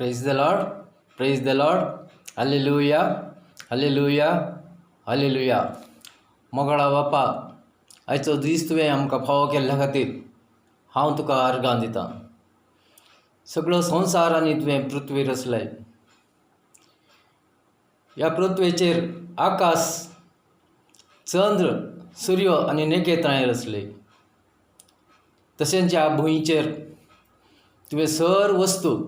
Praise the lord, praise the lord. Hallelujah, hallelujah, hallelujah. मोगळा बापा, आयचो दीस तुवें आमकां फावो केल्ल्या खातीर हांव तुका अर्गां दितां. सगळो संवसार आनी तुवें पृथ्वी रचलाय. ह्या पृथ्वेचेर आकाश, चंद्र, सूर्य आनी नखेत्रांय रचले. तशेंच ह्या भुंयचेर तुवें सर वस्तू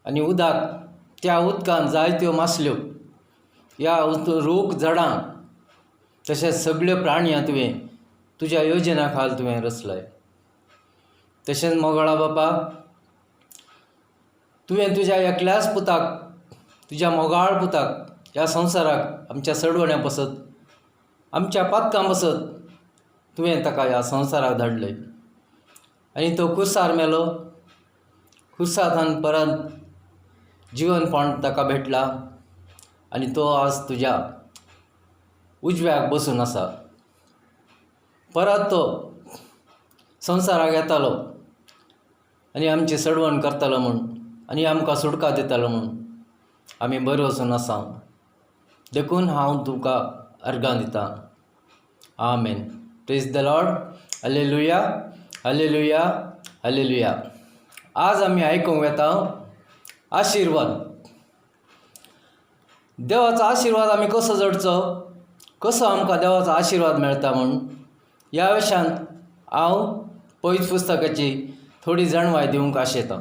आनी उदक, त्या उदकांत जायत्यो मासल्यो, ह्या रूख झाडां, तशेंच सगळ्यो प्राणयां तुवें तुज्या योजना खाल तुवें रचलाय. तशेंच मोगळा बापा, तुवें तुज्या एकल्याच पुताक, तुज्या मोगाळ पुताक ह्या संवसाराक आमच्या सडवण्या पसत, आमच्या पातकां पसत तुवें ताका ह्या संवसाराक धाडलय. आनी तो खुर्सार मेलो, खुर्सांतान परत जिवनपण ताका भेटला आनी तो आज तुज्या उजव्याक बसून आसा. परत तो संवसाराक येतालो आनी आमची सडवण करतालो म्हूण आनी आमकां सुटका दितालो म्हूण आमी बरे वचून आसा. देखून हांव तुका अर्गां दितां. Amen. Praise the lord. Hallelujah, hallelujah, hallelujah. आज आमी आयकूंक येता आशिर्वाद. देवाचो आशिर्वाद आमी कसो जोडचो, कसो आमकां देवाचो आशिर्वाद मेळटा म्हूण ह्या विशयान हांव पवित्र पुस्तकाची थोडी जाणवाय दिवंक आशेतां.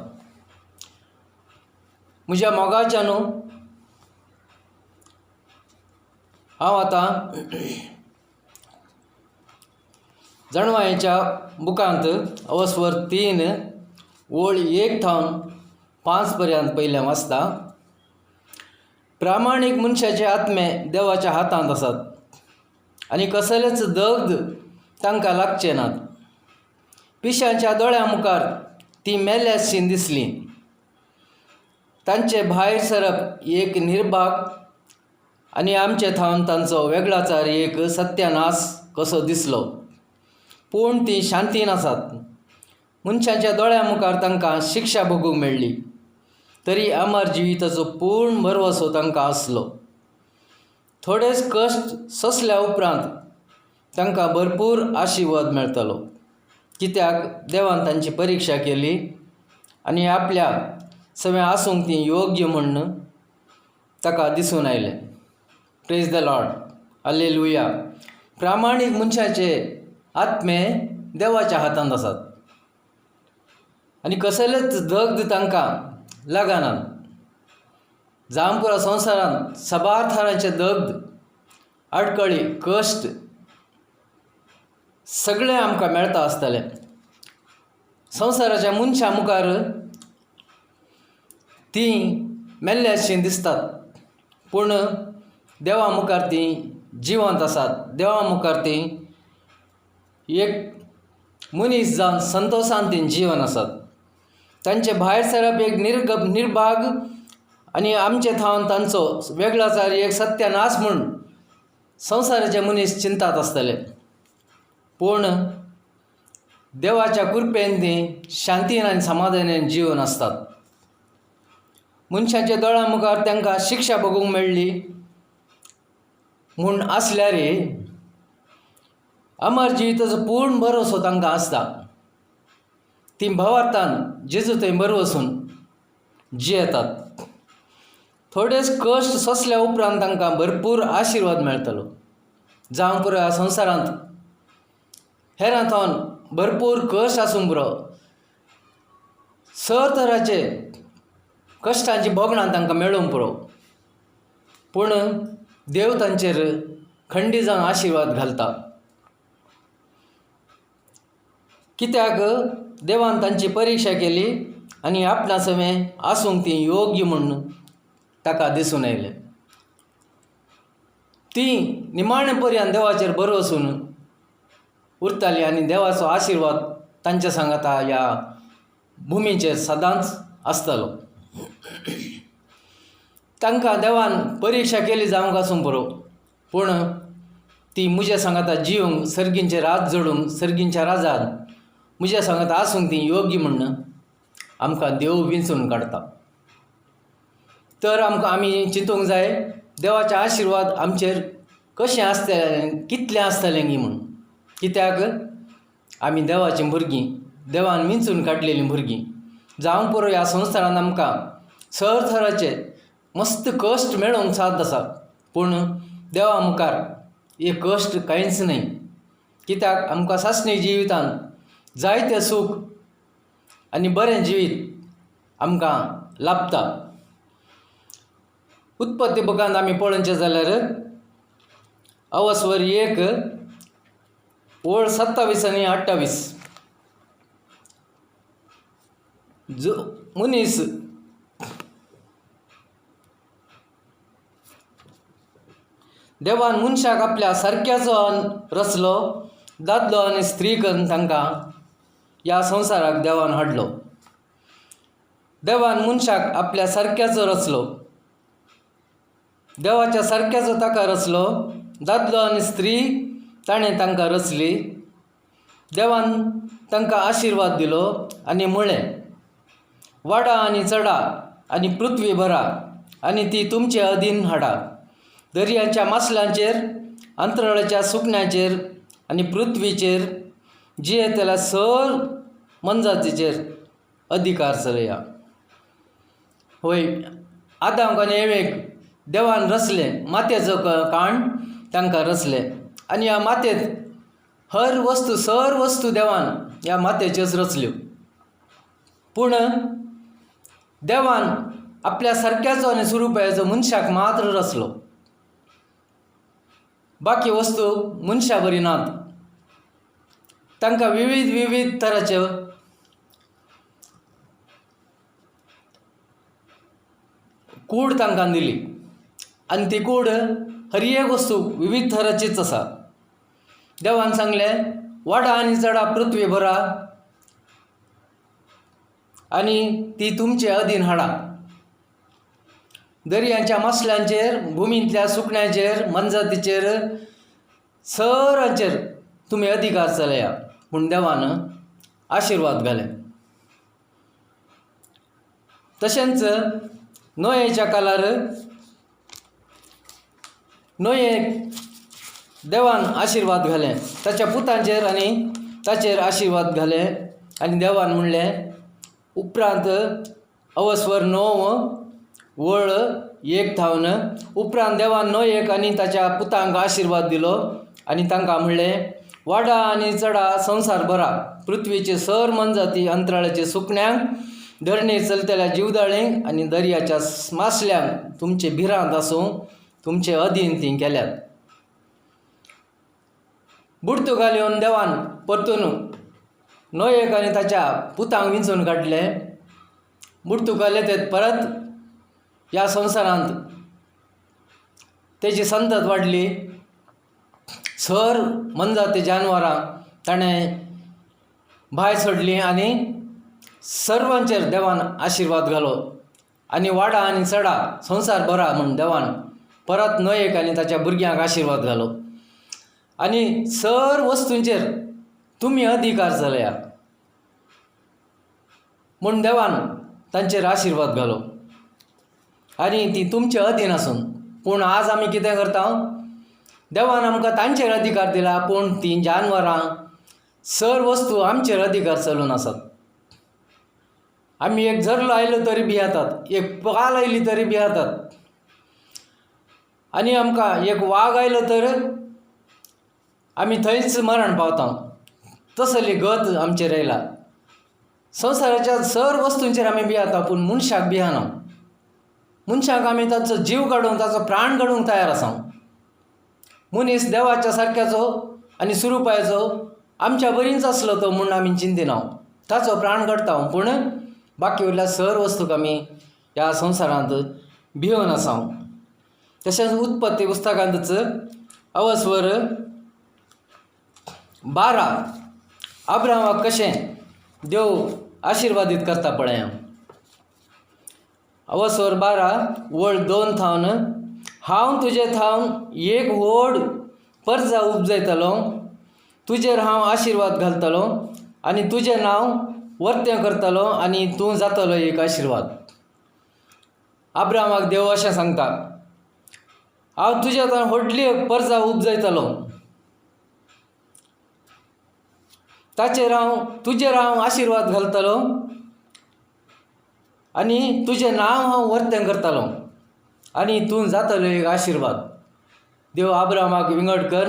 म्हज्या मोगाच्या न्हू हांव आतां जाणवायेच्या बुकांत अवस्वर 3 ओळ 1 थावन 5 पर्यंत पयलें वाचता. प्रामाणीक मनशाचे आत्मे देवाच्या हातांत आसात आनी कसलेच दगद तांकां लागचे नात. पिश्यांच्या दोळ्यां मुखार ती मेल्याशी दिसली. तांचे भायर सरप एक निर्भाग आनी आमचे थावन तांचो वेगळाचार एक सत्यानाश कसो दिसलो. पूण ती शांतीन आसात. मनशाच्या दोळ्यां मुखार तांकां शिक्षा भोगूंक मेळ्ळी, तरी अमर जिविताचो पूर्ण भरवसो तांकां आसलो. थोडेच कश्ट सोंसल्या उपरांत तांकां भरपूर आशिर्वाद मेळटलो, कित्याक देवान तांची परिक्षा केली आनी आपल्या सगळें आसूंक ती योग्य म्हूण ताका दिसून आयलें. Praise the lord. हालेलुया. प्रामाणीक मनशाचे आत्मे देवाच्या हातांत आसात आनी कसलेच दगद तांकां लागनात. जावं पुरा संवसारांत सबार थरांचे दगद, आडकळी, कश्ट सगळें आमकां मेळता आसतलें. संवसाराच्या मनशां मुखार तीं मेल्ल्याशी दिसतात, पूण देवा मुखार तीं जिवंत आसात. देवा मुखार तीं एक मनीस जावन संतोशान तीं जीवन आसात. तांचे भायर सरप एक निर्भाग आनी आमचे थावन तांचो वेगळाचार एक सत्यानाश म्हूण संवसाराचे मनीस चिंतात आसतले, पूण देवाच्या कृपेन तीं शांतीन आनी समाधानान जीवन आसतात. मनशाच्या दोळ्यां मुखार तांकां शिक्षा भोगूंक मेळ्ळी म्हूण आसल्यार अमर जिविताचो पूर्ण भरवसो तांकां आसता. तीं भवार्थान जेजू थंय बरो वचून जियेतात. थोडेच कश्ट सोंसल्या उपरांत तांकां भरपूर आशिर्वाद मेळटलो. जावं पुरो संवसारांत हेरां थावन भरपूर कश्ट आसूं पुरो, सर तराचे कश्टांची भोगणां तांकां मेळूंक पुरो, पूण देव तांचेर खंडी जावन आशिर्वाद घालता. कित्याक देवान तांची परिक्षा केली आनी आपणा समें आसूंक ती योग्य म्हूण ताका दिसून आयलें. तीं निमाणे पर्यंत देवाचेर बरो वचून उरतालीं आनी देवाचो आशिर्वाद तांच्या सांगाता ह्या भुमीचेर सदांच आसतलो. तांकां देवान परिक्षा केली जावंक आसूं पुरो, पूण ती म्हज्या सांगाता जिवंक, सर्गींचें राज जोडूंक, सर्गींच्या राजान म्हज्या सांगाता आसूंक ती योग्य म्हूण आमकां देव विंचून काडटा. तर आमी चिंतूंक जाय देवाचे आशिर्वाद आमचेर कशें आसतलें, कितलें आसतलें गी म्हूण. कित्याक आमी देवाचीं भुरगीं, देवान विंचून काडलेलीं भुरगीं. जावं पुरो ह्या संवसारांत आमकां तरातरांचे मस्त कश्ट मेळोवंक साद आसा, पूण देवा मुखार हे कश्ट कांयच न्हय. कित्याक आमकां सासणी जिवितांत जायतें सूख आनी बरें जिवीत आमकां लाभता. उत्पत्ती बुकांत आमी पळोवचें जाल्यार अवस्वर 1 ओळ 27 आनी 28. मनीस देवान मनशाक आपल्या सारक्याचो रचलो, दादलो आनी स्त्री करून तांकां ह्या संवसाराक देवान हाडलो. देवान मनशाक आपल्या सारक्याचो रचलो, देवाच्या सारक्याचो ताका रचलो, दादलो आनी स्त्री ताणें तांकां रचली. देवान तांकां आशिर्वाद दिलो आनी म्हळें, वाडा आनी चडा आनी पृथ्वी भरा आनी ती तुमचे अधीन हाडा. दर्याच्या मासलांचेर, अंतराळाच्या सुकण्याचेर आनी पृथ्वीचेर जियेतल्या सर मनजातीचेर अधिकार चलया. होय, आदाम आनी एवेक देवान रचलें, मातयेचो काण तांकां रचलें आनी ह्या मातयेंत सर वस्तू देवान ह्या मातयेच्योच रचल्यो. पूण देवान आपल्या सारक्याचो आनी स्वरुपाचो मनशाक मात्र रचलो. बाकी वस्तू मनशा बरी नात. तांकां विविध तरांच्यो कूड तांकां दिली आनी ती कूड हर एक वस्तू विविध तरांचीच आसा. देवान सांगलें, वाडा आनी चडा पृथ्वी भरा आनी ती तुमचे अधीन हाडा. दर्याच्या मासल्यांचेर, भुमींतल्या सुकण्याचेर, मनजातीचेर, सरांचेर तुमी अधिकार चलया. पूण देवान आशिर्वाद घाले. तशेंच नोयेच्या काळार नोयेक देवान आशिर्वाद घाले, ताच्या पुतांचेर आनी ताचेर आशिर्वाद घाले. आनी देवान म्हणलें उपरांत अवस्वर 9 ओळ 1 उपरांत देवान नोयेक आनी ताच्या पुतांक आशिर्वाद दिलो आनी तांकां म्हणलें, वाडा आनी चडा संवसार भरा, पृथ्वीचे सर मनजाती, अंतराळाचे सुकण्यांक, धरणेर चलतल्या जीवदाळींक आनी दर्याच्या मासल्यांक तुमचे भिरांत आसूं तुमचे अधीन ती केल्यात. बुडतो घालून देवान परतून नोयेक आनी ताच्या पुतांक विंचून काडले. बुडतो घाले ते परत ह्या संवसारांत तेजी संतत वाडली. सर मनजाती जानवरां ताणें भायर सोडलीं आनी सर्वांचेर देवान आशिर्वाद घालो. आनी वाडा आनी चडा संवसार भरा म्हूण देवान परत नोयेक आनी ताच्या भुरग्यांक आशिर्वाद घालो. आनी सर वस्तूंचेर तुमी अधिकार चलया म्हूण देवान तांचेर आशिर्वाद घालो आनी ती तुमचे अधीन आसून. पूण आज आमी कितें करता? देवान आमकां तांचेर अधिकार दिला, पूण ती जानवरां, सर वस्तू आमचेर अधिकार चलून आसात. आमी एक झरलो आयलो तरी भियेतात, एक पाल आयली तरी भियेतात, आनी आमकां एक वाग आयलो तर आमी थंयच मरण पावता. तसली गत आमचेर येयला. संवसाराच्या सर वस्तूंचेर आमी भियेता, पूण मनशाक भियेना. मनशाक आमी ताचो जीव काडूंक, ताचो प्राण काडूंक तयार आसा. मनीस देवाच्या सारक्याचो आनी स्वरुपाचो आमच्या बरींच आसलो तो म्हूण आमी चिंतिना, ताचो प्राण काडटा. पूण बाकी उरल्या सर वस्तूक आमी ह्या संवसारांत भियोन आसा. तशेंच उत्पत्ती पुस्तकांतच अवस्वर 12 अब्रामाक कशें देव आशिर्वादीत करता पळया. अवस्वर 12 ओळ 2 हांव तुजे थावन एक व्हड परजा उपजयतलो, तुजेर हांव आशिर्वाद घालतलो आनी तुजें नांव वर्तें करतलो आनी तूं जातलो एक आशिर्वाद. अब्रामाक देव अशें सांगता, हांव तुज्या व्हडली परजा उपजयतलो, तुजेर हांव आशिर्वाद घालतलो आनी तुजें नांव हांव वर्तें करतलो आनी तूं जातलो एक आशिर्वाद. देव अब्रामाक विंगड कर,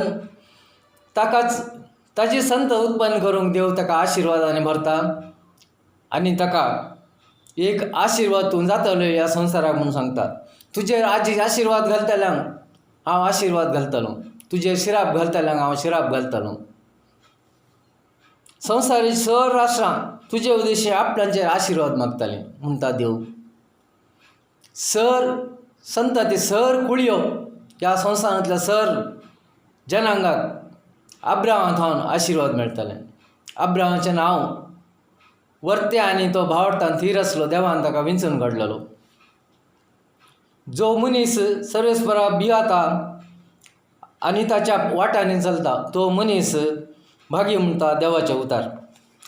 ताची संत उत्पन्न करूंक देव ताका आशिर्वादांनी भरता आनी ताका एक आशिर्वाद तूं जातलो ह्या संवसाराक म्हणून सांगता. तुजेर आशिर्वाद घालतल्यांक हांव आशिर्वाद घालतलो, तुजेर शिराप घालतल्यांक हांव शिराप घालतलो. संवसाराची सर राष्ट्रां तुजे उद्देशीं आपणाचेर आशिर्वाद मागताले म्हणटा देव. संतती सर कुळयो ह्या संवसारांतल्या सर जनांगाक अब्रामा थावन आशिर्वाद मेळटालें. अब्रामाचें नांव वर्ते आनी तो भावर्थान थीर आसलो, देवान ताका विंचून काडलेलो. जो मनीस सर्वेस्परा भियेता आनी ताच्या वाटांनी चलता तो मनीस भागी म्हणटा देवाचे उतार.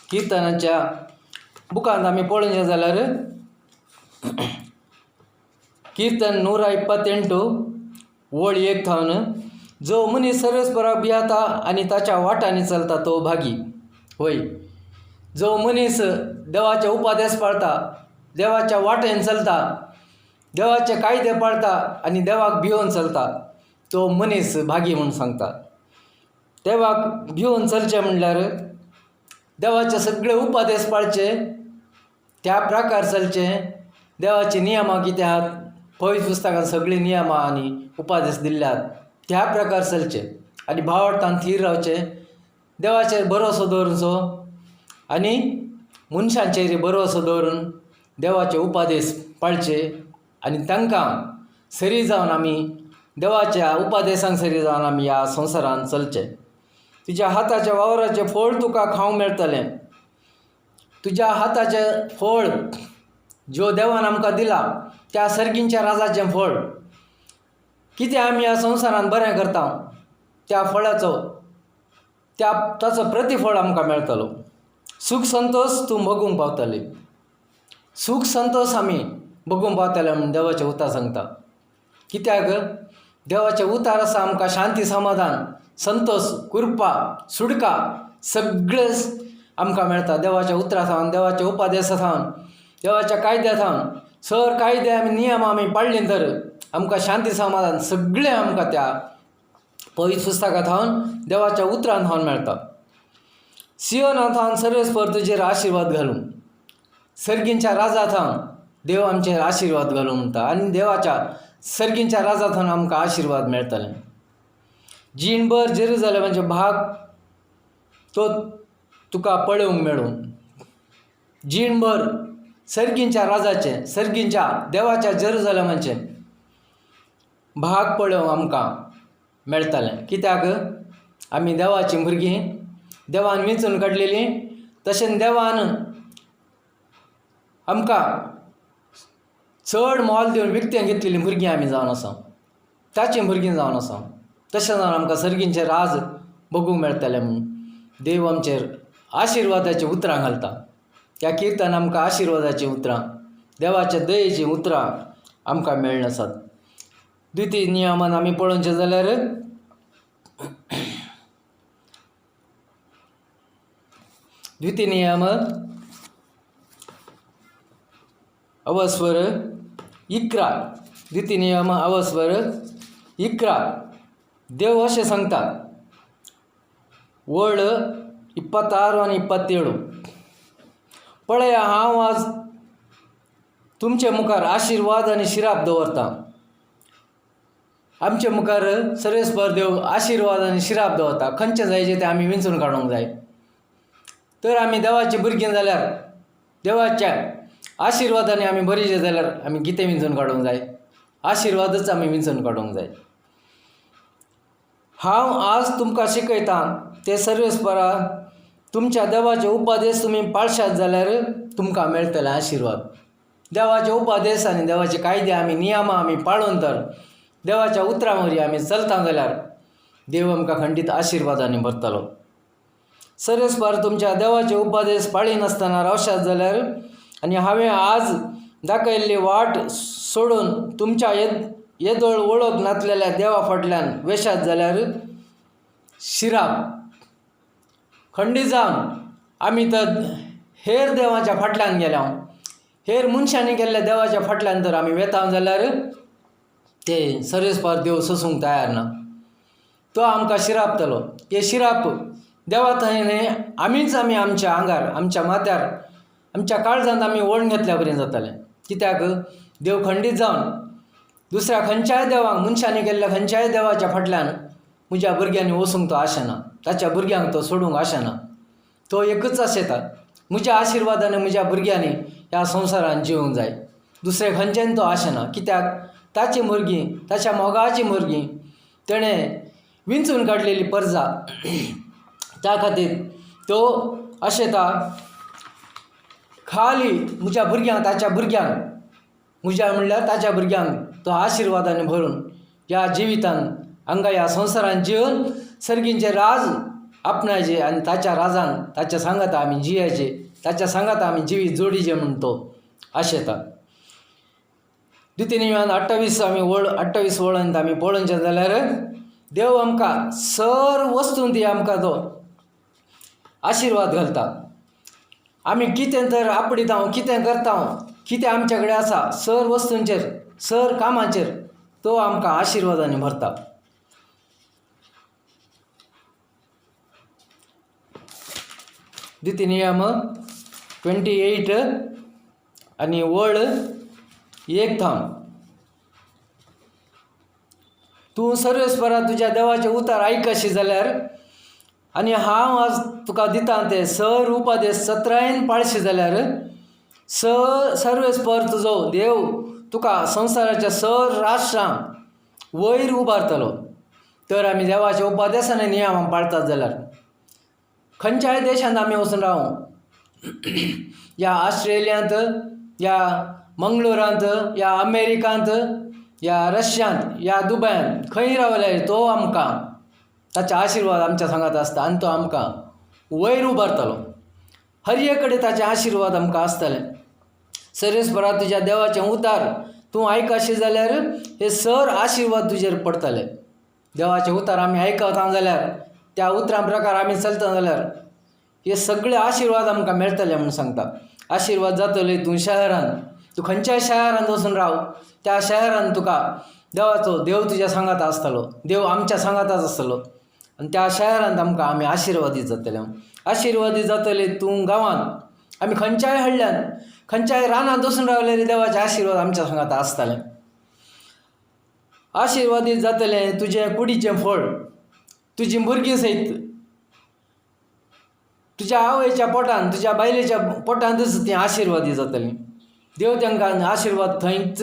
किर्तनाच्या बुकांत आमी पळोवचें जाल्यार किर्तन 128 वळ 1 थावन, जो मनीस सर्वेस्पराक भियेता आनी ताच्या वाटांनी चलता तो भागी. होय, जो मनीस देवाचे उपादेश पाळटा, देवाच्या वाटेन चलता, देवाचे कायदे पाळता आनी देवाक भिवून चलता तो मनीस भागी म्हणून सांगता. देवाक भिवून चलचें म्हणल्यार देवाचे सगळे उपादेश पाळचे, त्या प्रकार चलचें. देवाचे नियमां कितें आहात, पवित्र पुस्तकांत सगळीं नियमां आनी उपादेश दिल्ल्यात त्या प्रकार चलचे आनी भावार्थान थीर रावचें. देवाचेर भरोसो दवरचो आनी मनशांचेर भरोसो दवरून देवाचे उपादेश पाळचे आनी तांकां सरी जावन आमी देवाच्या उपादेशांक सरी जावन आमी ह्या संवसारांत चलचें. तुज्या हाताच्या वावराचें फळ तुका खावंक मेळटलें. तुज्या हाताचें फळ जो देवान आमकां दिला त्या सर्गींच्या राजाचें फळ, कितें आमी ह्या संवसारांत बरें करता त्या फळाचो ताचो प्रतिफळ आमकां मेळटलो. सूख संतोश तूं भोगूंक पावतले, सूख संतोश आमी भोगूंक पावतले म्हणून देवाचें उतार सांगता. कित्याक देवाचें उतार आसा आमकां शांती, समाधान, संतोष, कृपा, सुडका सगळें आमकां मेळटा देवाच्या उतरां थावन, देवाच्या उपादेशा थावन, देवाच्या कायद्या थावन. सर कायदे आमी नियम आमी पाळ्ळे तर आमकां शांती, समाधान सगळें आमकां त्या पवित्र पुस्तका थावन, देवाच्या उतरां थावन मेळटा. सियोना थावन सर्वेस्पर तुजेर आशिर्वाद घालूं, सर्गींच्या राजा थावन देव आमचेर आशिर्वाद घालूं म्हणटा आनी देवाच्या सर्गींच्या राजा थावन आमकां आशिर्वाद मेळटलें. जीणभर जेरुसलेमाचे भाग तो तुका पळोवंक मेळूं. जीणभर सर्गींच्या राजाचें, सर्गींच्या देवाच्या जेरुसलेमाचें भाग पळोवंक आमकां मेळटलें. कित्याक आमी देवाचीं भुरगीं, देवान वेंचून काडलेलीं, तशें देवान आमकां चड मोल दिवन विकतें घेतलेलीं भुरगीं आमी जावन आसा, ताचीं भुरगीं जावन आसा. तशें जावन आमकां सर्गींचें राज भोगूंक मेळटलें म्हणून देव आमचेर आशिर्वादाचीं उतरां घालता. त्या किर्तन आमकां आशिर्वादाचीं उतरां, देवाच्या दयेचीं उतरां आमकां मेळ्ळीं आसात. द्वितीय नियमान आमी पळोवचें जाल्यार द्वितीय नियम अवस्वर 11. द्वितीय नियम अवस्वर 11 देव अशें सांगता, वळ 26 आनी 27. पळया, हांव आज तुमचे मुखार आशिर्वाद आनी शिराप दवरता. आमचे मुखार सर्वेस्पर देव आशिर्वाद आनी शिराप दवरता. खंयचें जायचे तें आमी विंचून काडूंक जाय. तर आमी देवाची भुरगीं जाल्यार देवाच्या आशिर्वादांनी आमी बरीचे जाल्यार आमी कितें विंचून काडूंक जाय? आशिर्वादच आमी विंचून काडूंक जाय. हांव आज तुमकां शिकयतां ते सर्वेस्परा तुमच्या देवाचे उपादेश तुमी पाळशात जाल्यार तुमकां मेळटले आशिर्वाद. देवाचे उपादेश आनी देवाचे कायदे आमी नियमां आमी पाळून तर देवाच्या उतरां वरवीं आमी चलता जाल्यार देव आमकां खंडीत आशिर्वादांनी भरतलो. सर्वेस्पर तुमच्या देवाचे उपादेश पाळी नासतना रावशात जाल्यार आनी हांवें आज दाखयल्ली वाट सोडून तुमच्या येदोळ वळख नासलेल्या देवा फाटल्यान वेशात जाल्यार शिराप. खंडीत जावन आमी तर हेर देवाच्या फाटल्यान गेल्या, हेर मनशांनी केल्ल्या देवाच्या फाटल्यान तर आमी वेता जाल्यार ते सर्वेस्पर देव सोसूंक तयार ना. तो आमकां शिरापतलो. हे शिराप देवा थंय न्ही आमी आमच्या आंगार, आमच्या माथ्यार, आमच्या काळजांत आमी ओळून घेतल्या पर्यंत जातालें. कित्याक देव खंडीत जावन दुसऱ्या खंयच्याय देवाक, मनशांनी केल्ल्या खंयच्याय देवाच्या फाटल्यान म्हज्या भुरग्यांनी वचूंक तो आशेना, ताच्या भुरग्यांक तो सोडूंक आशेना. तो एकच आशेता, म्हज्या आशिर्वादान म्हज्या भुरग्यांनी ह्या संवसारांत जिवंक जाय. दुसरे खंयचेन तो आशेना. कित्याक ताची भुरगीं, ताच्या मोगाची भुरगीं तेणें विंचून काडलेली परजा. त्या खातीर तो आशेता खाली म्हज्या भुरग्यांक, ताच्या भुरग्यांक, म्हज्या म्हणल्यार ताच्या भुरग्यांक तो आशिर्वादान भरून ह्या जिवितान हांगा ह्या संवसारांत जिवन सर्गींचे राज आपणायचे आनी ताच्या राजान ताच्या सांगाता आमी जियेचे, ताच्या सांगाता आमी जिवीत जोडीचे म्हूण तो आशेता. द्वितीय 28 वळंत आमी पळोवचें जाल्यार देव आमकां सर्व वस्तूंत आमकां तो आशिर्वाद घालता. आमी कितें तर आपणिता, कितें करता, कितें आमचे कडेन आसा, सर्व वस्तूंचेर, सर्व कामाचेर तो आमकां आशिर्वादांनी भरता. द्वितीय नियम 28 आनी वळ 1 तूं सर्वेस्परा तुज्या देवाचे उतार आयकशी जाल्यार आनी हांव आज तुका दिता ते सर उपादेश 17 पाळशी जाल्यार सर्वेस्पर तुजो देव तुका संवसाराच्या सर राष्ट्रांक वयर उबारतलो. तर आमी देवाचे उपादेश आनी नियम पाळतात जाल्यार खंयच्याय देशांत आमी वचून रावूं, या ऑस्ट्रेलियांत, या मंगळुरांत, या अमेरिकांत, या रशियांत, या दुबयांत खंय रावल्यार तो आमकां ताचे आशिर्वाद आमच्या सांगात आसता आनी तो आमकां वयर उबारतलो. हर एक कडेन ताचे आशिर्वाद आमकां आसतले. सर्वेस्परा तुज्या देवाचें उतार तूं आयकशी जाल्यार हे सर आशिर्वाद तुजेर पडटले. देवाचें उतार आमी आयकता जाल्यार, त्या उतरां प्रकार आमी चलता जाल्यार हे सगळे आशिर्वाद आमकां मेळटले म्हूण सांगता. आशिर्वाद जातले तूं शहरांत, तूं खंयच्याय शहरांत वचून राव, त्या शहरांत तुका देव तुज्या सांगात आसतलो, देव आमच्या सांगातच आसतलो आनी त्या शहरांत आमी आशिर्वादीत जातले. आशिर्वादीत जातले तूं गांवांत, आमी खंयच्याय हडल्यान, खंयच्याय रानांत वचून रावल्यार देवाचे आशिर्वाद आमच्या सांगात आसतले. आशिर्वादीत जातले तुजें कुडीचें फळ, तुजी भुरगीं सयत, तुज्या आवयच्या पोटान, तुज्या बायलेच्या पोटांतच तीं आशिर्वादी जातलीं. देव तांकां आशिर्वाद थंयच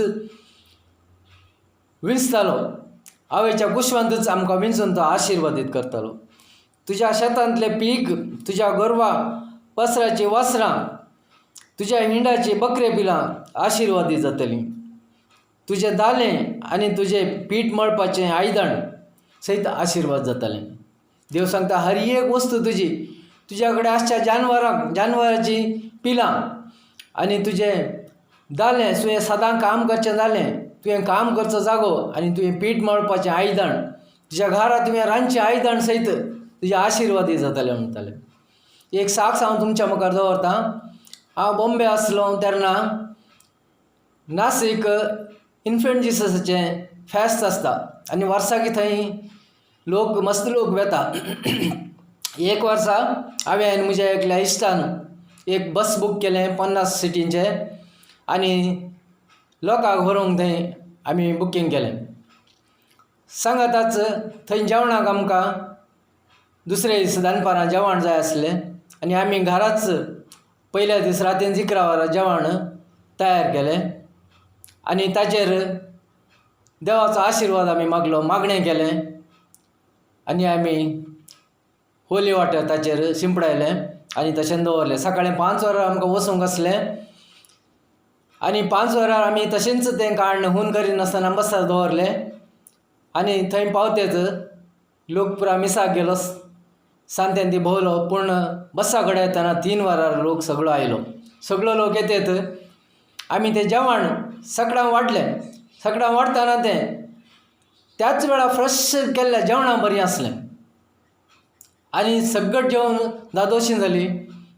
विंचतालो, आवयच्या कुशवांतच आमकां विंचून तो आशिर्वादीत करतालो. तुज्या शेतांतलें पीक, तुज्या गोरवां पसराची वासरां, तुज्या हिंडाची बकरे पिलां आशिर्वादीत जातलीं. तुजें दालें आनी तुजें पीठ मळपाचें आयदन सयत आशिर्वाद जातलें. देव सांगता हर एक वस्तू तुज्या कडेन आसच्या जानवराची पिलां आनी तुजें दालें, तुवें सदां काम करचें जालें, तुवें काम करचो जागो आनी तुवें पीठ मळपाचें आयदन, तुज्या घरांत तुवें रांदचें आयदन सयत तुजें आशिर्वादी जातलें म्हणटालें. एक साक्ष हांव तुमच्या मुखार दवरतां. हांव बॉम्बे आसलो तेन्ना नासीक इन्फंट जिससाचें फेस्त आसता आनी वर्साक थंय मस्त लोक वेता. एक वर्सा हांवें म्हज्या एकल्या इश्टान एक बस बूक केलें 50 सिटींचें आनी लोकांक व्हरूंक थंय आमी बुकींग केलें. सांगाताच थंय जेवणाक आमकां दुसरे दीस दनपारां जेवण जाय आसलें आनी आमी घराच पयल्या दीस रातीन 11 वरां जेवण तयार केलें आनी ताचेर देवाचो आशिर्वाद आमी मागलो, मागणें केलें आनी आमी होली वॉटर ताचेर शिंपडायलें आनी तशें दवरलें. सकाळीं 5 वरां आमकां वचूंक आसलें आनी 5 वरां आमी तशेंच तें काण हून करिनासतना बसार दवरलें आनी थंय पावतेच लोक पुरा मिसाक गेलो, सांतेन ती भोंवलो. पूण बसा कडेन येतना 3 वरां लोक सगळो आयलो. सगळो लोक येतेत आमी तें जेवण सकाळां वाडलें. सकाळां वाडटाना तें त्याच वेळा फ्रेश केल्ल्या जेवणा बरीं आसलें आनी सगळें जेवण धादोशीं जालीं.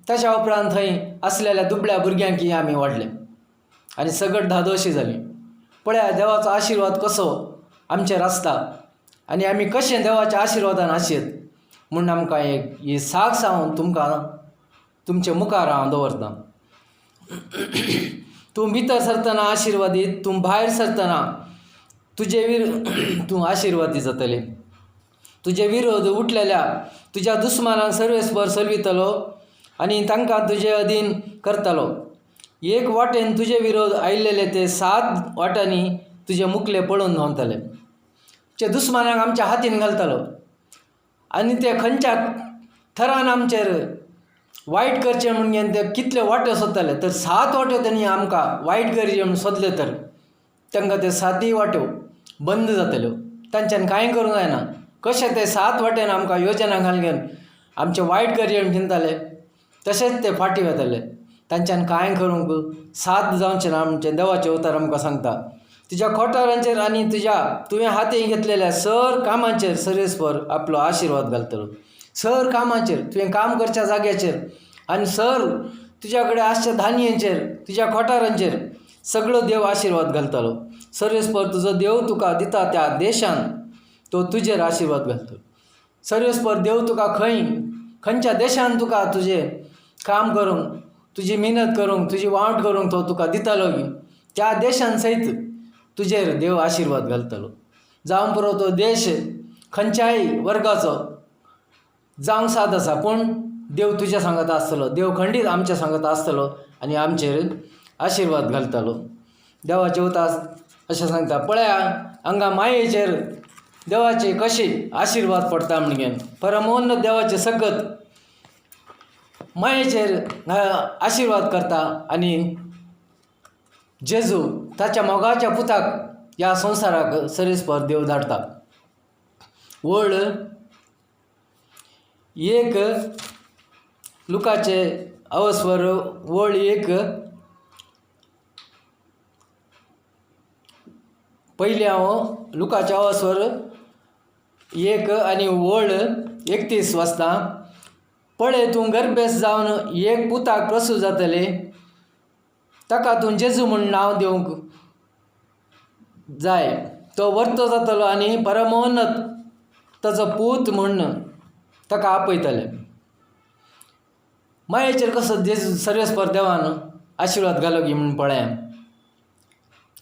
ताच्या उपरांत थंय आसलेल्या दुबळ्या भुरग्यांकय आमी वाडले आनी सगळें धादोशीं जालीं. पळया देवाचो आशिर्वाद कसो आमचेर आसता आनी आमी कशें देवाच्या आशिर्वादान आशीत म्हूण आमकां एक ही साक्ष हांव तुमकां तुमचे मुखार हांव दवरतां. तूं भितर सरतना आशिर्वादीत, तूं भायर सरतना तूं आशिर्वादी जातलें. तुजे विरोध उठलेल्या तुज्या दुस्मानांक सर्वेस्पर चलवितलो आनी तांकां तुजे अधीन करतलो. एक वाटेन तुजे विरोध आयिल्ले ते 7 वाटांनी तुजे मुखले पळोवन धांवतले. तुजे दुस्मानांक आमच्या हातीन घालतलो आनी ते खंयच्या थरान आमचेर वायट करचें म्हणून ते कितले वाटे सोदतले. तर 7 वाट्यो तेणी आमकां वायट करचें म्हूण सोदले तर तांकां ते 7 वाट्यो बंद जातल्यो. तांच्यान कांय करूंक जायना. कशें ते 7 वाटेन आमकां योजना घालून आमचें वायट करचें म्हूण चिंतताले तशेंच ते फाटीं वतले. तांच्यान कांय करूंक साथ जावचें ना म्हणचें देवाचें उतर आमकां सांगता. तुज्या खोटारांचेर आनी तुवें हातीन घेतलेल्या सर कामांचेर सर्वेस्पर आपलो आशिर्वाद घालतलो. सर कामाचेर, तुवें काम करच्या जाग्याचेर आनी सर तुज्या कडेन आसच्या धान्यांचेर, तुज्या खोटारांचेर सगळो देव आशिर्वाद घालतलो. सर्वेस्पर तुजो देव तुका दिता त्या देशान तो तुजेर आशिर्वाद घालतलो. सर्वेस्पर देव तुका खंयच्या देशान तुका तुजें काम करूंक, तुजी मेहनत करूंक, तुजी वावट करूंक तो तुका दितलो की त्या देशान सयत तुजेर देव आशिर्वाद घालतलो. जावं पुरो तो देश खंयच्याय वर्गाचो जावंक साद आसा पूण देव तुज्या सांगत आसतलो. देव खंडीत आमच्या सांगत आसतलो आनी आमचेर आशिर्वाद घालतलो. देवाचे उतर अशें सांगता. पळया हांगा मायेचेर देवाचे कशे आशिर्वाद पडटा म्हणगेन परमोन्नत देवाचे सगत मायेचेर आशिर्वाद करता आनी जेजू ताच्या मोगाच्या पुताक ह्या संवसाराक सर्वेस्पर देव धाडटा. वळ 1 लुकाचे अवस्वर वळ 1 पयलीं हांव लुकाचे अवस्वर 1 आनी वळ 31 वाचता. पळय तूं गर्भेस जावन एक पुताक प्रसूत जातले, ताका तूं जेजू म्हूण नांव दिवंक जाय. तो वर्तो जातलो आनी परमोन्नत ताचो पूत म्हूण ताका आपयतले. मायेचेर कसो जेजू सर्वेस्पर देवान आशिर्वाद घालो की म्हूण पळया.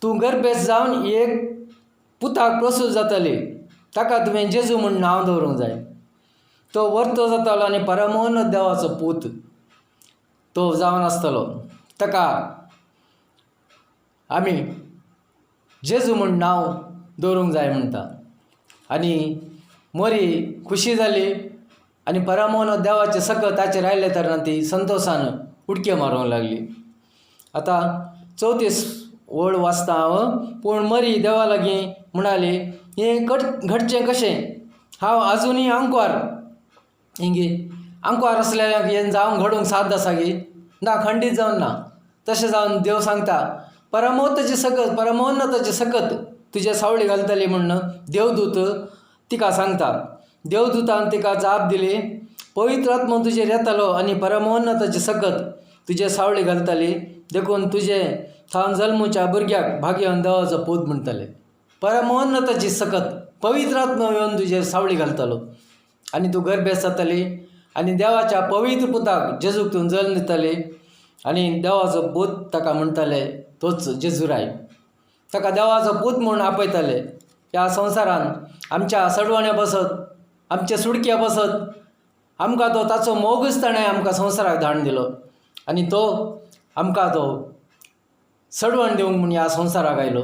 तूं गर्भेस जावन एक पुताक प्रसूत जातली, ताका तुवें जेजू म्हूण नांव दवरूंक जाय. तो वर्तो जातलो आनी परमोन्नत देवाचो पूत तो जावन आसतलो. ताका आमी जेजू म्हूण नांव दवरूंक जाय म्हणटा. आनी मोरी खुशी जाली आनी परमोन्नत देवाचे सकत ताचेर आयले तेन्ना ती संतोशान उडक्यो मारूंक लागली. आतां 34 वळ वाचता हांव. पूण मरी देवा लागीं म्हणाली, हें घडचें कशें? हांव आजुनूय आंकवार हिंगी आंकवार आसलेल्यांक हें जावंक घडोवंक साद आसा गी ना, खंडीत जावन ना. तशें जावन देव सांगता परमोन्नताचे सकत तुजे सावळी घालतली म्हणून देवदूत तिका सांगता. देवदूतान तिका जाप दिली, पवित्र आत्मा तुजेर येतलो आनी परमोन्नताचे सकत तुजे सावळी घालतली. देखून तुजे थावन जल्मूच्या भुरग्याक भाग्यवान देवाचो पूत म्हणटले. परमोन्नताची सकत पवित्र आत्मा येवन तुजेर सावळी घालतलो आनी तूं गर्भेस जातली आनी देवाच्या पवित्र पुताक जेजूक तूं जल्म दितली आनी देवाचो पूत ताका म्हणटले तोच जेजूराय. ताका देवाचो पूत म्हूण आपयतले. ह्या संवसारान आमच्या सडवण्या बसत, आमचे सुडके बसत आमकां तो ताचो मोगूच ताणें आमकां संवसाराक धाडून दिलो आनी तो आमकां तो सडवण दिवंक म्हूण ह्या संवसाराक आयलो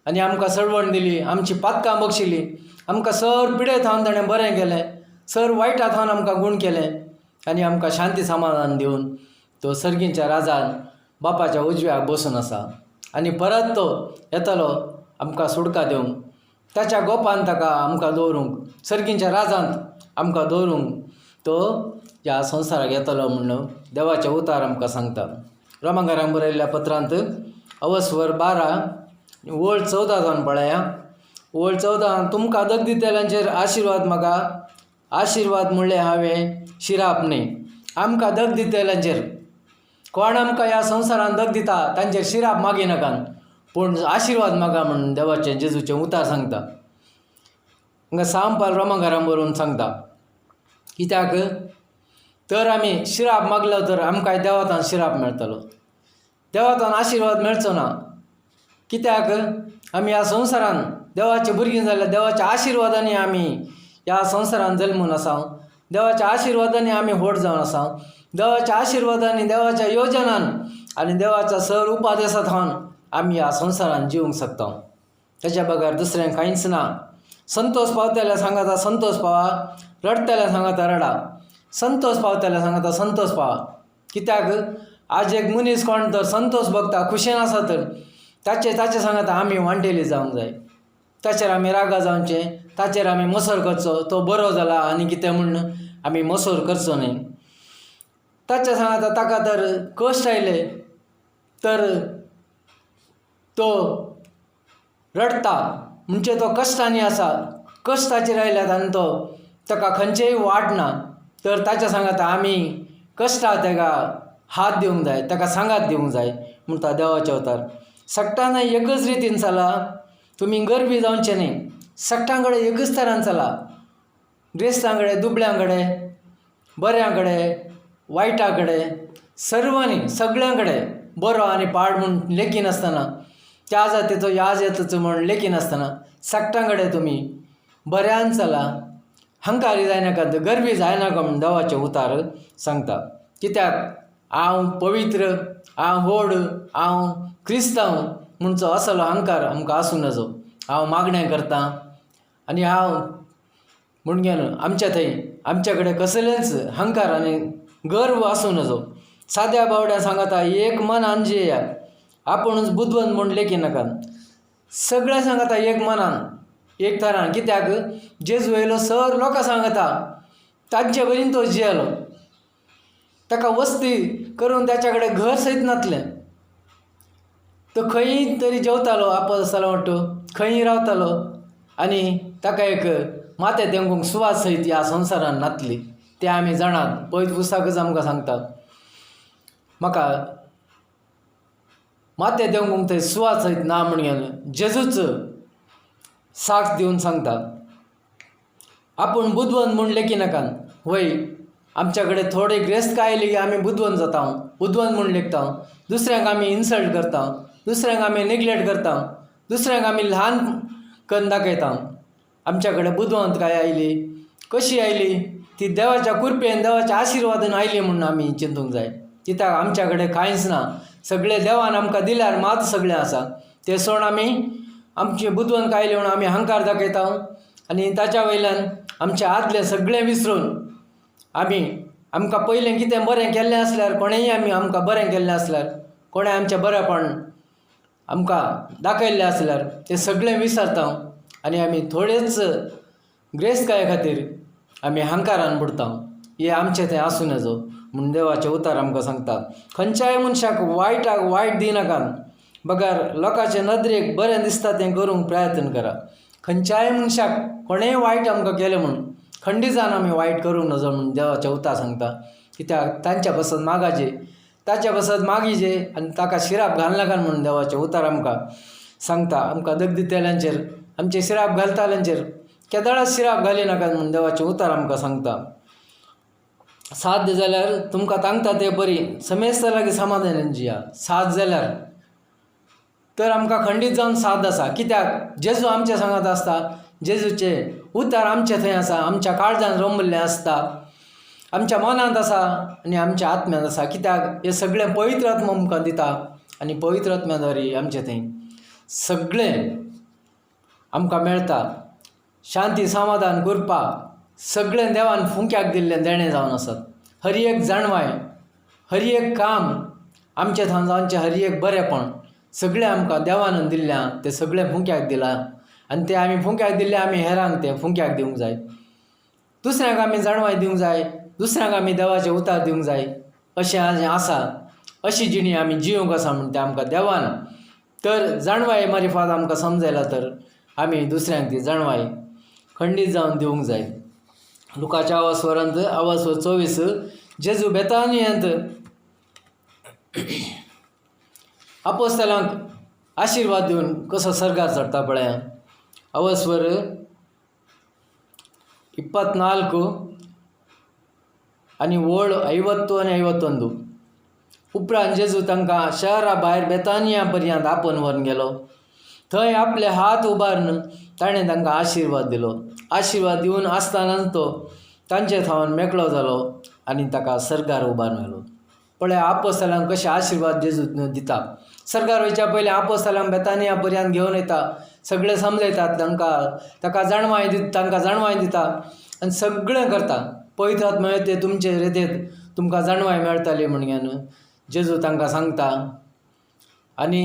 आनी आमकां सडवण दिली. आमची पातकां बक्षिली. आमकां सर पिडेत हावन ताणें बरें केलें, सर वायटात हावन आमकां गूण केलें आनी आमकां शांती समाधान दिवन तो सर्गीच्या राजान बापाच्या उजव्याक बसून आसा आनी परत तो येतलो आमकां सुडका दिवंक. ताच्या गोपान ताका आमकां दवरूंक, सर्गीच्या राजांत आमकां दवरूंक तो ह्या संवसाराक येतलो म्हणून देवाचे उतार आमकां सांगता. रोमाकारांक बरयल्ल्या पत्रांत अवस्वर 12 ओळ 14 जावन पळया. ओळ 14 तुमकां दग दितेल्यांचेर आशिर्वाद मागा. आशिर्वाद म्हणले हांवें शिराप न्ही. आमकां दग दितेल्यांचेर कोण आमकां ह्या संवसारान दग दिता तांचेर शिराप मागी नाकात, पूण आशिर्वाद मागा म्हणून देवाचें जेजूचें उतार सांगता. हांगा साम पाल रोमाकारांत बरोवन सांगता. कित्याक तर आमी शिराप मागलो तर आमकां देवातान शिराप मेळटलो, देवातान आशिर्वाद मेळचो ना. कित्याक आमी ह्या संवसारान देवाचीं भुरगीं जाल्यार देवाच्या आशिर्वादांनी आमी ह्या संवसारान जल्मून आसा. देवाच्या आशिर्वादांनी आमी व्हड जावन आसा. देवाच्या आशिर्वादांनी, देवाच्या योजनान आनी देवाच्या सर उपादेशांत आमी ह्या संवसारान जिवंक शकता. तेच्या बगर दुसरें कांयच ना. संतोष पावतल्या सांगाता संतोष पावा, रडतल्या सांगाता रडा. संतोष पावतल्या सांगाता संतोष पावा. कित्याक आज एक मनीस कोण तर संतोष भोगता, खुशेन आसा तर ताचे सांगाता आमी वांटेली जावंक जाय. ताचेर आमी रागा जावचे, ताचेर आमी मसोर करचो. तो बरो जाला आनी कितें म्हूण आमी मसोर करचो न्ही. ताचे सांगाता ताका तर कश्ट आयले तर तो रडता, म्हणजे तो कश्टांनी आसा. कश्टाचेर आयल्यात आनी ताका खंयचेय वाट ना, तर ताच्या सांगाता आमी कश्टा ताका हात दिवंक जाय, ताका सांगात दिवंक जाय म्हणटा देवाचे अवतार. सक्टांना एकच रितीन चला, तुमी गरबी जावचे न्ही. सक्टां कडेन एकच तरान चला. ग्रेस्तां कडेन, दुबळ्यां कडेन, बऱ्यां कडेन, वायटा कडेन, सर्वांनी सगळ्यां कडेन बरो आनी पाड म्हूण लेखी नासतना, त्या जातीचो ह्या जातीचो म्हूण लेखी नासतना सक्टां कडेन तुमी बऱ्यान चला. हंकारी जायनाका, गरबी जायनाका म्हूण देवाचे उतार सांगता. कित्याक हांव पवित्र, हांव व्हड, हांव क्रिस्तांव म्हणचो असलो अहंकार आमकां आसूं नजो. हांव मागणें करतां आनी हांव म्हूण घेवन आमच्या थंय आमचे कडेन कसलेंच अहंकार आनी गर्व आसूं नजो. साद्या बावड्या सांगाता एक मनान जियेया, आपुणूच बुदवंत म्हूण लेखी नाकात. सगळें सांगाता एक मनान, एक तरान. कित्याक जेजू येयलो सर लोकां सांगता तांचे वरीन तो जियेलो. ताका वस्ती करून ताच्या कडेन घर सयत नासलें. तो खंय तरी जेवतालो, आपोवतालो म्हणटो खंय रावतालो आनी ताका एक माथे देंगूंक सुवात सयत ह्या संवसारान नासली. ते आमी जाणात. पयत पुस्तकच आमकां सांगता म्हाका माथे देंगूंक थंय सुवात सयत ना म्हूण घेवन जेजूच साक्ष दिवन सांगता. आपूण बुदवंत म्हूण लेखी नाकात. वय आमच्या कडेन थोडे ग्रेस्त आयली की आमी बुदवंत जाता, बुदवंत म्हूण लेखता. दुसऱ्यांक आमी इन्सल्ट करता, दुसऱ्यांक आमी नेग्लेक्ट करता, दुसऱ्यांक आमी ल्हान करून दाखयता. आमच्या कडेन बुदवंत काय आयली, कशी आयली ती देवाच्या कृपेन, देवाच्या आशिर्वादान आयली म्हणून आमी चिंतूंक जाय. कित्याक आमच्या कडेन कांयच ना. सगळें देवान आमकां दिल्यार मात सगळें आसा. ते सोड आमी आमची बुदवंत आयली म्हणून आमी अहंकार दाखयता आनी ताच्या वयल्यान आमचें आदलें सगळें विसरून आमकां पयलें कितें बरें केल्लें आसल्यार, कोणेंय आमकां बरें केल्लें आसल्यार, कोणें आमचें बरेंपण आमकां दाखयल्लें आसल्यार तें सगळें विसरता आनी आमी थोडेच ग्रेस्तकाये खातीर आमी अहंकारान बुडता. हें आमचें थंय आसूं नजो म्हूण देवाचे उतार आमकां सांगता. खंयच्याय मनशाक वायटाक वायट दिनाकात. बगार लोकांचे नदरेक बरें दिसता तें करूंक प्रयत्न करा. खंयच्याय मनशाक कोणेंय वायट आमकां केलें म्हणून खंडी जावन आमी वायट करूंक नजो म्हूण देवाचे उतार सांगता. कित्याक तांच्या पासत मागाचे, ताच्या पासत मागीचे आनी ताका शिराप घालनाकात म्हणून देवाचे उतार आमकां सांगता. आमकां दग दितेल्यांचेर, आमचे शिराप घालताल्यांचेर केदाळाच शिराप घाली नाकात म्हणून देवाचे उतार आमकां सांगता. साथ जाल्यार तुमकां सांगता तें बरी समेस्त लागीं समाधानान जिया. साथ जाल्यार तर आमकां खंडीत जावन साथ आसा. कित्याक जेजू आमच्या सांगात आसता. जेजूचे उतार आमचे थंय आसा, आमच्या काळजान रमिल्लें आसता, आमच्या मनांत आसा आनी आमच्या आत्म्यांत आसा. कित्याक हें सगळें पवित्र आत्मा आमकां दिता आनी पवित्र आत्म्याद्वारे आमचें थंय सगळें आमकां मेळटा. शांती समाधान कृपा सगळें देवान फुंक्याक दिल्लें देणें जावन आसात. हर एक जाणवाय, हर एक काम आमचे थंय जावचें, हर एक बरेंपण सगळें आमकां देवान दिल्लें तें सगळें फुंक्याक दिलां आनी तें आमी फुंक्याक दिल्लें आमी हेरांक तें फुंक्याक दिवंक जाय. दुसऱ्यांक आमी जाणवाय दिवंक जाय, दुसऱ्यांक आमी देवाचे उतार दिवंक जाय. अशें आसा, अशी जिणी आमी जिवंक आसा म्हूण तें आमकां देवान तर जाणवाय मारिफात आमकां समजयला तर आमी दुसऱ्यांक ती जाणवाय खंडीत जावन दिवंक जाय. लुकाच्या आवाजवरांत आवाजवर 24 जेजू बेतानियांत आपोस्तलांक आशिर्वाद दिवन कसो सर्गार चडटा पळया. आवाजवर 24 आनी वळ 50 आनी 51. उपरांत जेजू तांकां शहरा भायर बेतानिया पर्यंत आपोवन व्हरून गेलो. थंय आपले हात उबारून ताणें तांकां आशिर्वाद दिलो. आशिर्वाद दिवन आसतनाच तो तांचे थंय मेकळो जालो आनी ताका सर्गार उबारून व्हेलो. पळय आपोस्तलांक कशे आशिर्वाद जेजू दिता. सर्गार वयच्या पयलीं आपोस्तलांक बेतानिया पर्यंत घेवन येता, सगळें समजयतात ताका तांकां जाणवाय दिता आनी सगळें करता. पवित्र आत्मा येते तुमचे रेतेत तुमकां जाणवाय मेळटली म्हणून जेजू तांकां सांगता. आनी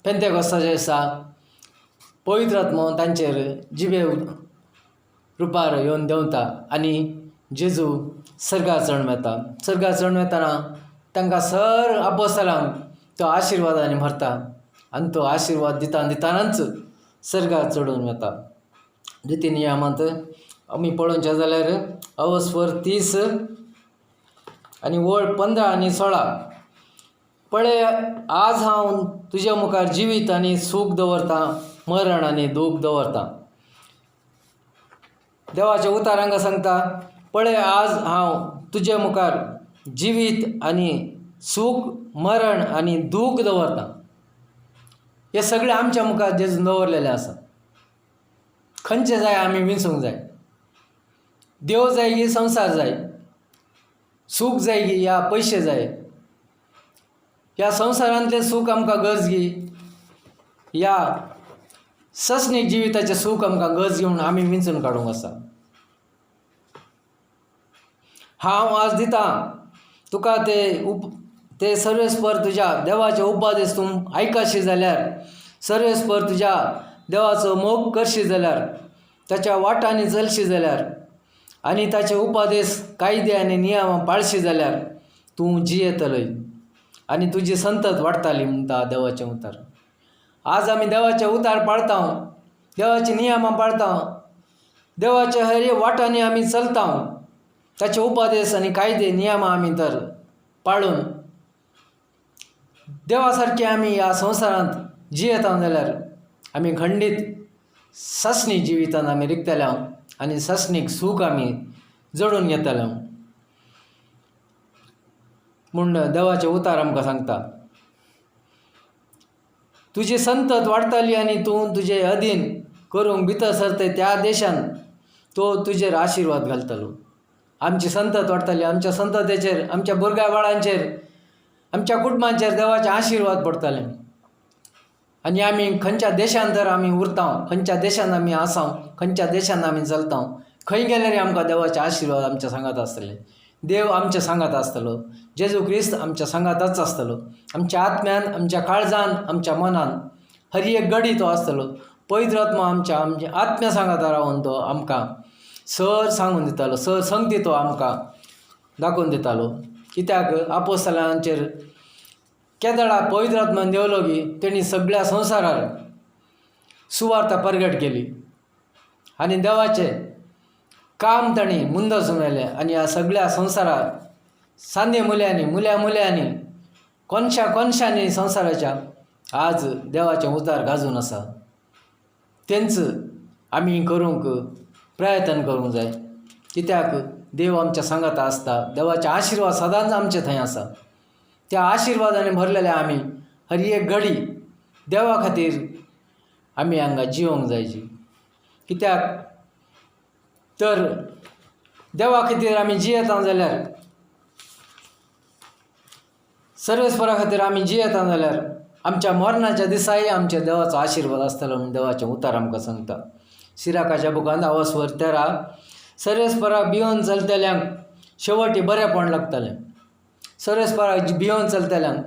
पेंतेकोस्ताच्या दिसा पवित्र आत्मा तांचेर जिबे रुपार येवन देंवता आनी जेजू सर्गार चडून येता. सर्गार चडून येतना तांकां सर आपोस्तलांक तो आशिर्वादांनी भरता आनी तो आशिर्वाद दितानाच सर्गार चडून येता. रिती नियमांत आमी पळोवचें जाल्यार अवस्वर 30 आनी वळ 15 आनी 16. पळय आज हांव तुज्या मुखार जिवीत आनी सूख दवरतां, मरण आनी दूख दवरतां. देवाच्या उतार हांगा सांगता, पळय आज हांव तुज्या मुखार जिवीत आनी सूख, मरण आनी दूख दवरतां. हे सगळें आमच्या मुखार जेजून दवरलेलें आसा. खंयचें जाय आमी विंसूंक जाय. देव जाय की संवसार जाय, सूख जाय की या पयशे जाय, ह्या संवसारांतलें सूख आमकां गरजगी या सस्नीक जिविताचें सूख आमकां गरज घेवन आमी विंचून काडूंक आसा. हांव आज दितां तुका ते सर्वेस्पर तुज्या देवाचे उपदेश तूं आयकशी जाल्यार, सर्वेस्पर तुज्या देवाचो मोग करशी जाल्यार, ताच्या वाटांनी चलशी जाल्यार आनी ताचे उपदेश कायदे आनी नियम पाळशी जाल्यार तूं जियेतलय आनी तुजी संतत वाडटली म्हणटा देवाचें उतार. आज आमी देवाचे उतार पाळता, देवाचे नियम पाळता, देवाच्या हर वाटांनी आमी चलता, ताचे उपदेश आनी कायदे नियम आमी तर पाळून देवा सारके आमी ह्या संवसारांत जियेता जाल्यार आमी खंडीत सस्नीक जिवितांत आमी रिगतले आनी सस्नीक सूख आमी जडून घेतले म्हूण देवाचे उतार आमकां सांगता. तुजी संतत वाडटली आनी तूं तुजे अधीन करूंक भितर सरतय त्या देशान तो तुजेर आशिर्वाद घालतलो. आमची संतत वाडटली, आमच्या संततेचेर, आमच्या भुरग्या बाळांचेर, आमच्या कुटुंबांचेर देवाचे आशिर्वाद पडटले आनी आमी खंयच्या देशांत तर आमी उरता, खंयच्या देशांत आमी आसा, खंयच्या देशांत आमी चलता, खंय गेल्यार आमकां देवाचे आशिर्वाद आमच्या सांगात आसतले. देव आमच्या सांगात आसतलो, जेजू क्रिस्त आमच्या सांगातच आसतलो, आमच्या आत्म्यान, आमच्या काळजान, आमच्या मनान हर एक घडी तो आसतलो. पवित्र आत्मा आमच्या आत्म्या सांगात रावन तो आमकां सर सांगून दितालो, सर संगती तो आमकां दाखोवन दितालो. कित्याक आपोस्तलांचेर केदळा पवित्र आत्मान देवलो की तेणी सगळ्या संवसारार सुवार्ता परगट केली आनी देवाचे काम तांणी मुंदसून व्हेलें आनी ह्या सगळ्या संवसाराक सांदे मुल्यांनी, मुल्या मुल्यांनी, कोनशा कोनशांनी संवसाराच्या आज देवाचें उतार गाजून आसा. तेंच आमी करूंक प्रयत्न करूंक जाय. कित्याक देव आमच्या सांगात आसता, देवाचे आशिर्वाद सदांच आमचे थंय आसा. त्या आशिर्वादांनी भरलेले आमी हर एक घडी देवा खातीर आमी हांगा जिवंक जायची. कित्याक तर देवा खातीर आमी जियेता जाल्यार, सर्वेस्परा खातीर आमी जियेता जाल्यार आमच्या मरणाच्या दिसाय आमच्या देवाचो आशिर्वाद आसतलो म्हूण देवाचें उतार आमकां सांगता. सिराकाच्या बुकांत अवस्वर 13 सर्वेस्पराक भियोन चलतल्यांक शेवटी बरेंपण लागतलें. सर्वेस्पराक भियोन चलतल्यांक,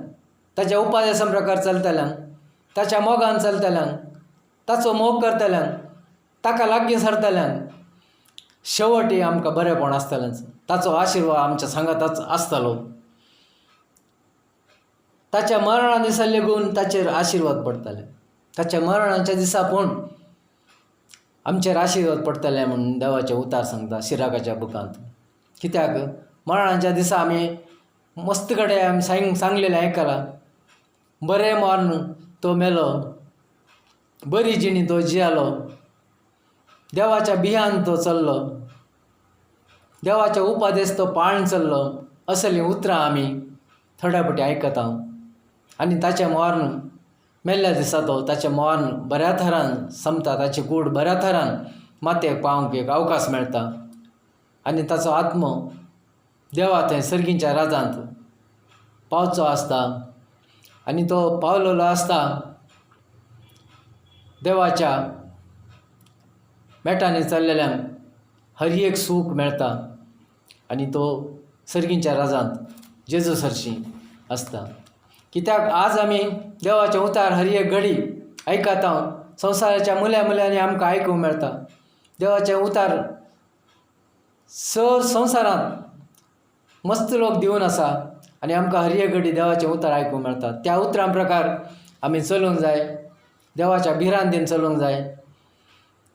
ताच्या उपदेशा प्रकार चलतल्यांक, ताच्या मोगान चलतल्यांक, ताचो मोग करतल्यांक, ताका लागीं सरतल्यांक शेवटी आमकां बरेंपण आसतलें. ताचो आशिर्वाद आमच्या सांगातच आसतलो. ताच्या मरणा दिसा लेगून ताचेर आशिर्वाद पडटले. ताच्या मरणाच्या दिसा पूण आमचेर आशिर्वाद पडटले म्हणून देवाचे उतार सांगता शिराकाच्या बुकांत. कित्याक मरणाच्या दिसा आमी मस्त कडेन आमी सांगलेलें आयकलां, बरें मरण तो मेलो, बरी जिणी तो जियालो, देवाच्या बियान तो चल्लो, देवाच्या उपादेस तो पाळून चल्लो, असलीं उतरां आमी थोड्या फावटी आयकता. आनी ताचें मरण मेल्ल्या दिसा तो ताचें मरण बऱ्या तरान संपता, ताची कूड बऱ्या तरान मातयेक पावंक एक अवकाश मेळटा. आनी ताचो आत्मो देवा थंय सर्गीच्या राजांत पावचो आसता. आनी तो पावलेलो आसता देवाच्या मेटांनी चल्लेल्यांक हर एक सूख मेळटा. आनी तो सर्गीच्या राजांत जेजू सरशी आसता. कित्याक आज आमी देवाचे उतार हर एक घडी आयकता. संवसाराच्या मुल्यांनी आमकां आयकूंक मेळटा. देवाचे उतार सर संवसारांत मस्त लोक दिवन आसा आनी आमकां हर एक घडी देवाचे उतार आयकूंक मेळटा. त्या उतरां प्रकार आमी चलूंक जाय, देवाच्या भिरांतीन चलूंक जाय,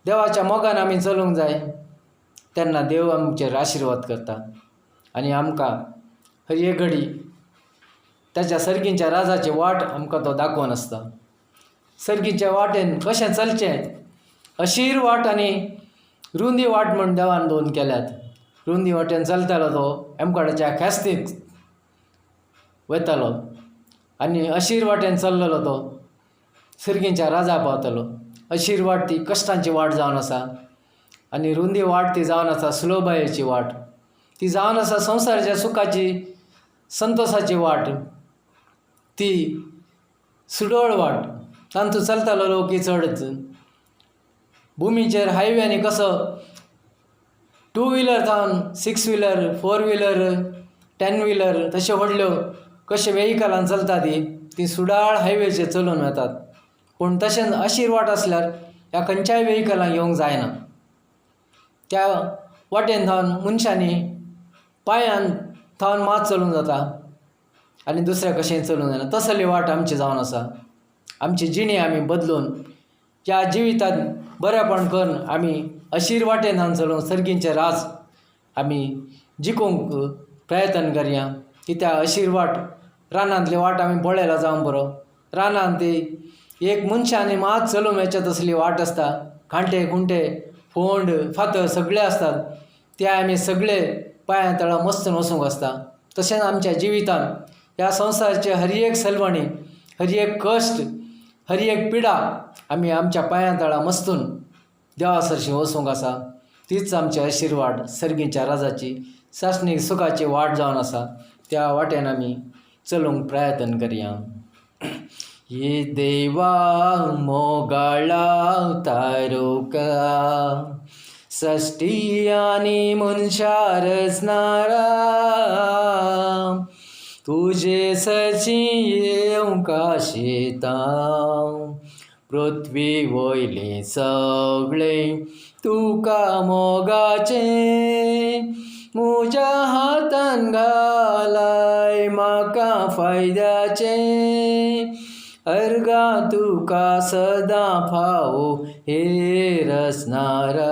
देवाच्या मोगान आमी चलूंक जाय. तेन्ना देव आमचेर आशिर्वाद करता आनी आमकां हर एक घडी ताच्या सर्गीच्या राजाची वाट आमकां तो दाखोवन आसता. सर्गीच्या वाटेन कशें चलचें, अशीर वाट आनी रुंदी वाट म्हूण देवान दोन केल्यात. रुंदी वाटेन चलतालो तो एमकाडाच्या ख्यास्तीक वयतालो आनी अशीर वाटेन चल्लेलो तो सर्गीच्या राजा पावतलो. अशीर वाट ती कश्टांची वाट जावन आसा आनी रुंदी वाट ती जावन आसा सुलोभायेची वाट. ती जावन आसा संवसाराच्या सुखाची संतोशाची वाट, ती सुडोळ वाट. तांतू चलतालो लोक की चडच भुमीचेर हायव्यांनी कसो 2 व्हिलर जावन 6 व्हिलर 4 व्हिलर 10 व्हिलर तश्यो व्हडल्यो कशे वेहिकलान चलता ती सुडाळ हायवेचेर चलून वतात. पूण तशेंच अशीर वाट आसल्यार ह्या खंयच्याय वेहिकलांक येवंक जायना. त्या वाटेन थावन मनशांनी पांयान थावन मात चलूंक जाता आनी दुसऱ्या कशेंय चलूंक जायना. तसली वाट आमची जावन आसा. आमची जिणी आमी बदलून ह्या जिवितांत बरेपण करून आमी अशीर वाटेन थावन चलूंक सर्गीचें राज आमी जिखूंक प्रयत्न करया. कित्याक अशीर वाट रानांतली वाट आमी पळयला जावं बरो. रानांत ती एक मनशांनी मात चलूंक मेळचे तसली वाट आसता. खांटे खुंटे फोंड फातर सगळे आसतात, ते आमी सगळे पांया तळा मस्तून वचूंक आसता. तशेंच आमच्या जिवितांत ह्या संवसाराचे हर एक सलवणी, हर एक कश्ट, हर एक पिडा आमी आमच्या पांया तळा मस्तून देवा सरशी वचूंक आसा. तीच आमची आशिर्वाद सर्गीच्या राजाची शासनीक सुखाची वाट जावन आसा. त्या वाटेन आमी चलूंक प्रयत्न करया. ये देवा मोगाळा तारुका सृष्टी आनी मनशा रचणारा, तुजे सची येवंक आशेता. पृथ्वी वयले सगळे तुका मोगाचे, म्हज्या हातान घालाय म्हाका फायद्याचे. अर्गा तुका सदां फावो हे रचणारा.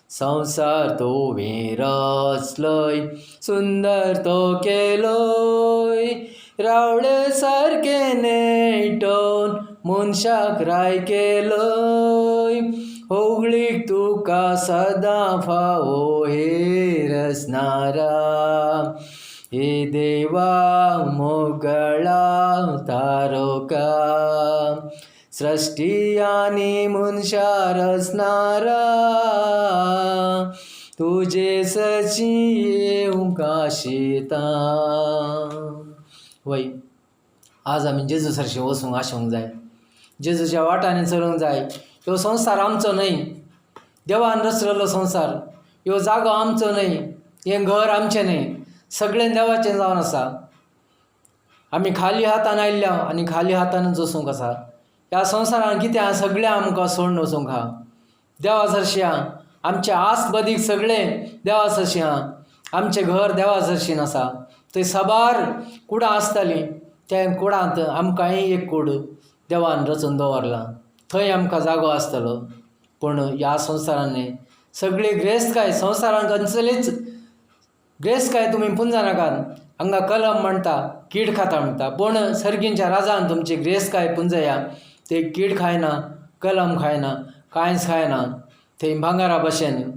संवसार तुवें रचलोय, सुंदर तो केलोय. रावळे सारके नेटोवन मनशाक राय केलोय. होगळीक तुका सदां फावो हे रचणारा. हे देवा मोगळा तारोका सृष्टी आनी मनशा रचणारा. तुजे सची येवंक आशेता. वय आज आमी जेजू सरशी वचूंक आशोंक जाय. जेजूच्या वाटांनी चलूंक जाय. ह्यो संवसार आमचो न्हय, देवान रचलेलो संवसार. ह्यो जागो आमचो न्हय, हें घर आमचें न्हय, सगळें देवाचें जावन आसा. आमी खाली हातान आयिल्ल्या आनी खाली हातानूच वचूंक आसा. ह्या संवसारान कितें आहा सगळें आमकां सोडून वचूंक आहा. देवा सरशी आहा. आमचें आस्त बदीक सगळें देवा सरशी आहा. आमचें घर देवा सरशीन आसा. थंय साबार कुडां आसतालीं, त्या कुडांत आमकांय एक कूड देवान रचून दवरला. थंय आमकां जागो आसतलो. पूण ह्या संवसारांनी सगळी ग्रेस्तकाय संवसारान खंयसरलीच ग्रेस्तकाय तुमी पुंजा नाकात. हांगा कलम म्हणटा, कीड खाता म्हणटा. पूण सर्गींच्या राजान तुमची ग्रेस्तकाय पुंजया. ते कीड खायना, कलम खायना, कांयच खायना. थंय भांगारा भशेन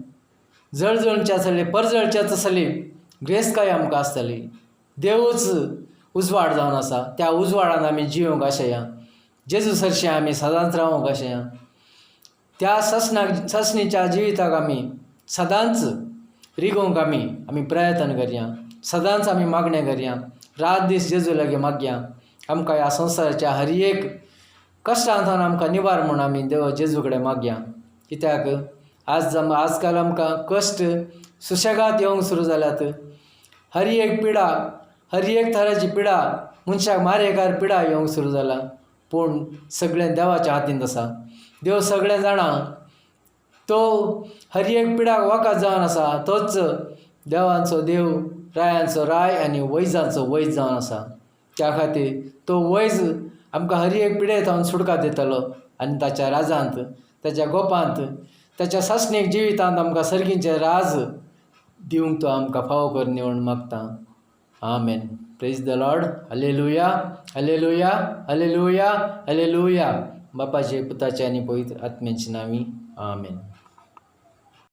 जळजळचे आसली, परजळचेच आसली ग्रेस्तकाय आमकां आसतली. देवूच उजवाड जावन आसा. त्या उजवाडान आमी जिवंक आशया. जेजू सरशी आमी सदांच रावूंक आशया. त्या ससणीच्या जिविताक आमी सदांच रिगोवंक आमी प्रयत्न करया. सदांच आमी मागणें करया. रात दीस जेजू लागीं मागया. आमकां ह्या संवसाराच्या हर एक कश्टांतल्यान आमकां निवार म्हूण आमी देव जेजू कडेन मागया. कित्याक आजकाल आमकां कश्ट सुशेगाद येवंक सुरू जाल्यात. हर एक पिडा, हर एक तराची पिडा, मनशाक मारेकार पिडा येवंक सुरू जाला. पूण सगळें देवाच्या हातींत आसा. देव सगळें जाणा. तो हर एक पिडाक वखद जावन आसा. तोच देवांचो देव, रायांचो राय आनी वैजांचो वैज जावन आसा. त्या खातीर तो वैज आमकां हर एक पिडे थावन सुटका दितलो. आनी ताच्या राजांत, ताच्या गोपांत, ताच्या ससणीक जिवितांत आमकां सर्गींचें राज दिवंक तो आमकां फावो कर म्हूण मागता. Amen. Praise the lord. Hallelujah, hallelujah, hallelujah, hallelujah. बापाचे, पुताचे आनी पवित्र आत्म्याचे नांवी. आमेन.